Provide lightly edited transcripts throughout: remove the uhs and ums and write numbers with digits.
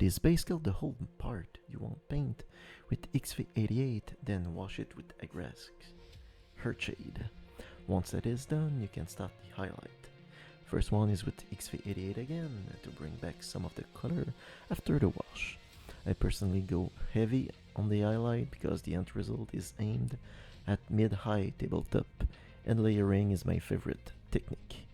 is basically the whole part you want paint with XV88, then wash it with aggressive Earthshade. Once that is done, you can start the highlight. First one is with XV88 again to bring back some of the color after the wash. I personally go heavy on the highlight because the end result is aimed at mid-high tabletop, and layering is my favorite technique.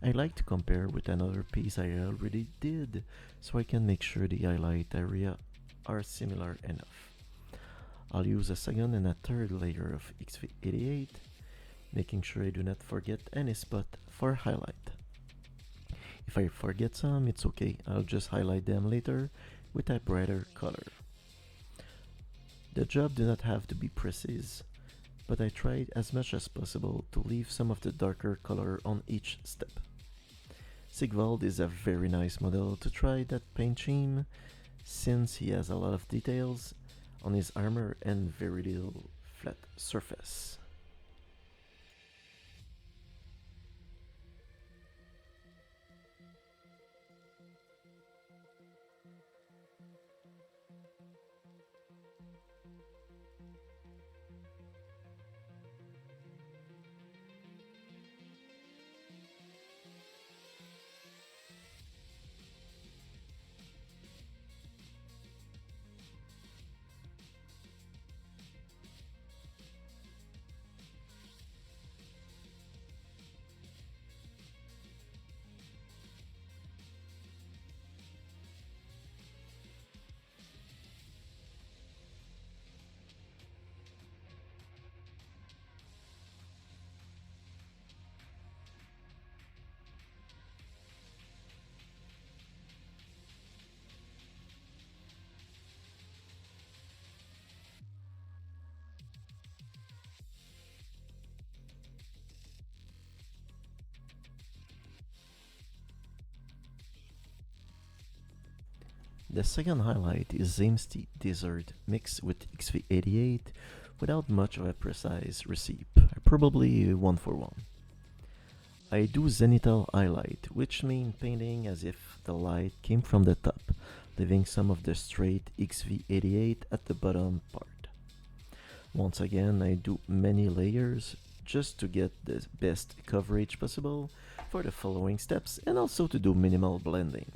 I like to compare with another piece I already did so I can make sure the highlight area are similar enough. I'll use a second and a third layer of XV88, making sure I do not forget any spot for highlight. If I forget some, it's okay, I'll just highlight them later with a brighter color. The job do not have to be precise, but I tried as much as possible to leave some of the darker color on each step. Sygvald is a very nice model to try that paint scheme, since he has a lot of details on his armor and very little flat surface. The second highlight is Zamesty Desert mixed with XV88 without much of a precise recipe, probably 1 for 1. I do zenithal highlight, which means painting as if the light came from the top, leaving some of the straight XV88 at the bottom part. Once again, I do many layers just to get the best coverage possible for the following steps and also to do minimal blending.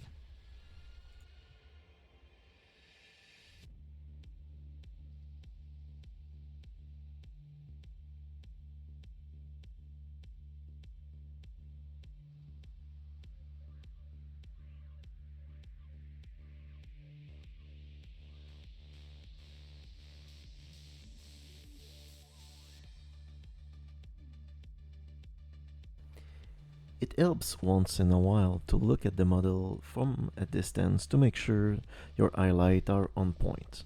It helps once in a while to look at the model from a distance to make sure your highlights are on point.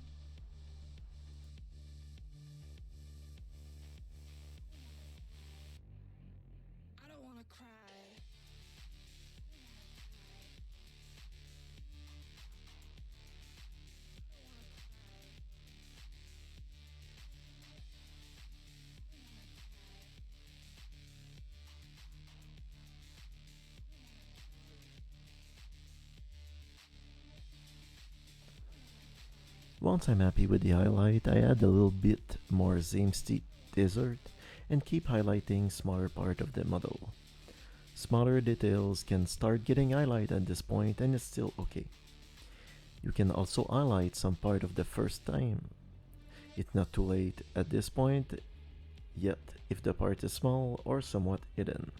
Once I'm happy with the highlight, I add a little bit more Zamesty Desert and keep highlighting smaller part of the model. Smaller details can start getting highlight at this point and it's still okay. You can also highlight some part of the first time. It's not too late at this point yet if the part is small or somewhat hidden.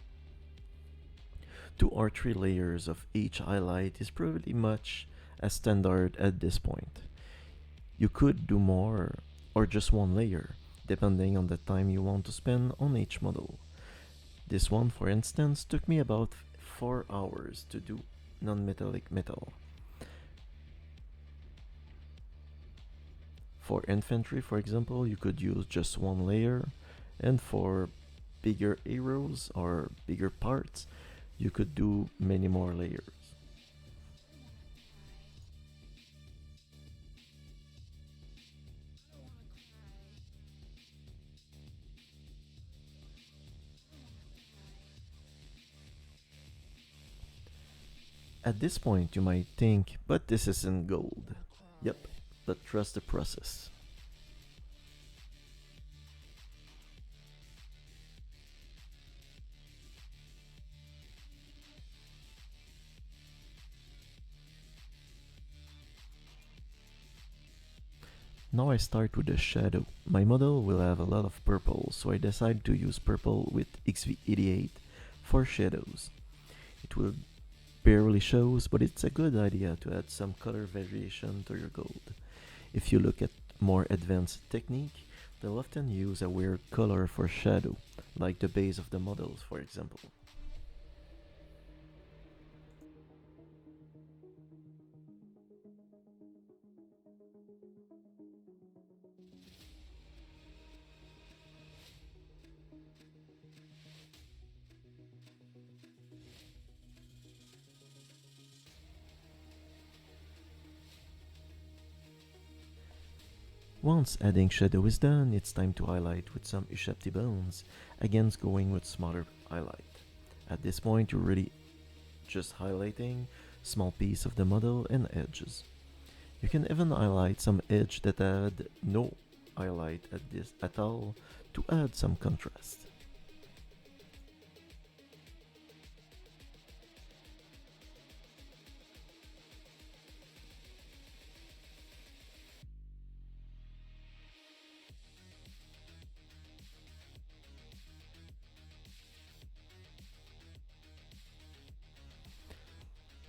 2 or 3 layers of each highlight is pretty much a standard at this point. You could do more or just 1 layer, depending on the time you want to spend on each model. This one, for instance, took me about 4 hours to do non-metallic metal. For infantry, for example, you could use just one layer, and for bigger arrows or bigger parts, you could do many more layers. At this point, you might think, but this isn't gold. Yep, but trust the process. Now I start with the shadow. My model will have a lot of purple, so I decide to use purple with XV88 for shadows. It will barely shows, but it's a good idea to add some color variation to your gold. If you look at more advanced technique, they'll often use a weird color for shadow, like the base of the models, for example. Once adding shadow is done, it's time to highlight with some Ushapti bones, against going with smaller highlight. At this point, you're really just highlighting small piece of the model and edges. You can even highlight some edge that had no highlight at all to add some contrast.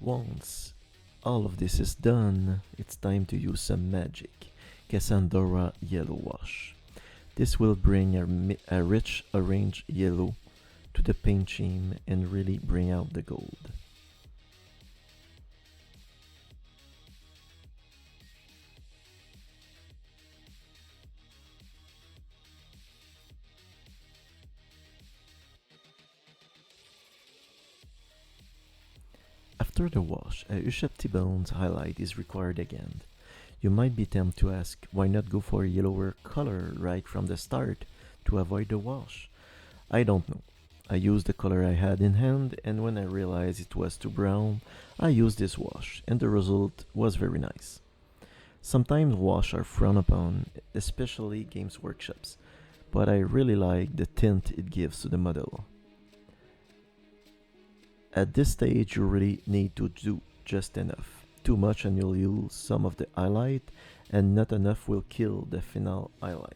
Once all of this is done, it's time to use some magic, Cassandra Yellow Wash. This will bring a rich orange yellow to the paint scheme and really bring out the gold. After the wash, a Ushapti Bones highlight is required again. You might be tempted to ask why not go for a yellower color right from the start to avoid the wash. I don't know. I used the color I had in hand, and when I realized it was too brown, I used this wash, and the result was very nice. Sometimes wash are frowned upon, especially games workshops, but I really like the tint it gives to the model. At this stage, you really need to do just enough. Too much and you'll use some of the highlight, and not enough will kill the final highlight.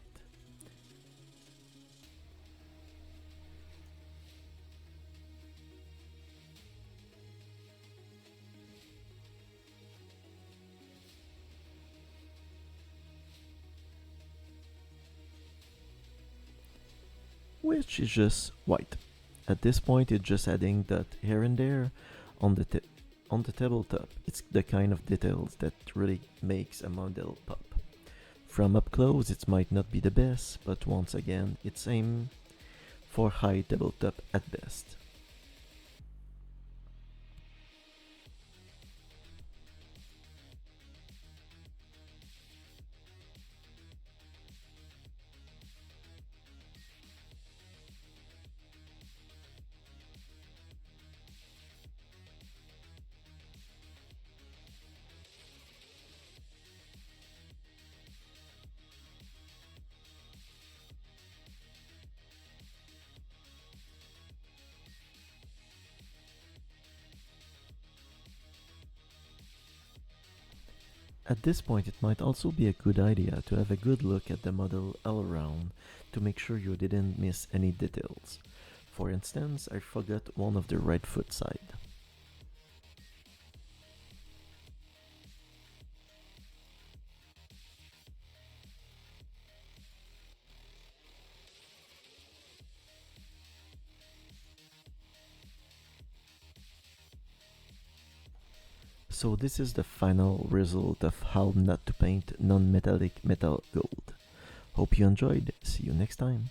Which is just white. At this point, it's just adding that here and there on on the tabletop. It's the kind of details that really makes a model pop. From up close, it might not be the best, but once again, it's aimed for high tabletop at best. At this point, it might also be a good idea to have a good look at the model all around to make sure you didn't miss any details. For instance, I forgot one of the right foot side. So this is the final result of how not to paint non-metallic metal gold. Hope you enjoyed. See you next time.